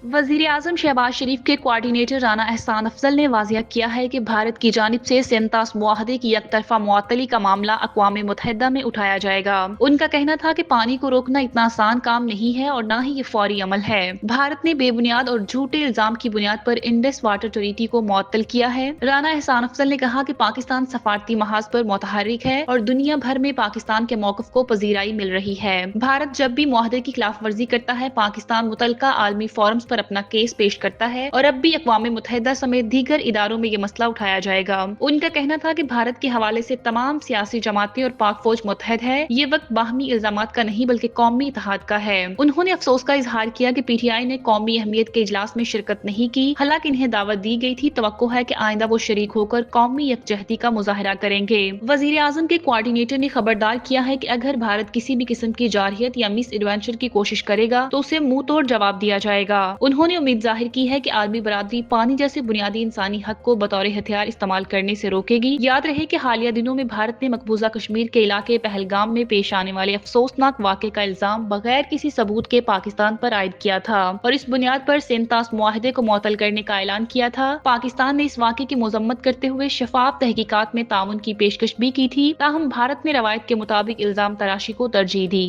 वजीर आजम शहबाज शरीफ के कोऑर्डिनेटर राना एहसान अफजल ने वाजिया किया है कि भारत की जानिब से सेंतास मुआहदे की एकतरफा मुअत्तली का मामला अक़वाम मुत्तहिदा में उठाया जाएगा। उनका कहना था कि पानी को रोकना इतना आसान काम नहीं है और न ही ये फौरी अमल है। भारत ने बेबुनियाद और झूठे इल्जाम की बुनियाद पर इंडस वाटर ट्रीटी को मुअत्तल किया है। राना एहसान अफजल ने कहा कि पाकिस्तान सफारती महाज पर मुतहर्रिक है और दुनिया भर में पाकिस्तान के मौक़िफ़ को पजीराई मिल रही है। भारत जब भी मुआहदे की खिलाफ वर्जी करता है, पाकिस्तान मुतल्लिका आलमी फोरम्स पर अपना केस पेश करता है और अब भी अक़वाम मुत्तहिदा समेत दीगर इदारों में ये मसला उठाया जाएगा। उनका कहना था कि भारत के हवाले से तमाम सियासी जमातें और पाक फौज मुत्तहद है। ये वक्त बाहमी इल्जामात का नहीं बल्कि कौमी इत्तेहाद का है। उन्होंने अफसोस का इजहार किया कि PTI ने कौमी अहमियत के इजलास में शिरकत नहीं की, हालांकि इन्हें दावत दी गई थी। तवक्को है कि आइंदा वो शरीक होकर कौमी यकजहती का मुजाहरा करेंगे। वजीर आजम के कोऑर्डिनेटर ने खबरदार किया है कि अगर भारत किसी भी किस्म की जारहियत या मिस एडवेंचर की कोशिश करेगा तो उसे मुंह तोड़ जवाब दिया जाएगा। उन्होंने उम्मीद जाहिर की है कि आलमी बरादरी पानी जैसे बुनियादी इंसानी हक को बतौर हथियार इस्तेमाल करने से रोकेगी। याद रहे कि हालिया दिनों में भारत ने मकबूजा कश्मीर के इलाके पहलगाम में पेश आने वाले अफसोसनाक वाक़े का इल्जाम बगैर किसी सबूत के पाकिस्तान पर आयद किया था और इस बुनियाद पर सेंतास मुआहदे को मुअत्तल करने का ऐलान किया था। पाकिस्तान ने इस वाक़े की मजम्मत करते हुए शफाफ तहकीकात में ताउन की पेशकश भी की थी, ताहम भारत ने रवायत के मुताबिक इल्जाम तराशी को तरजीह दी।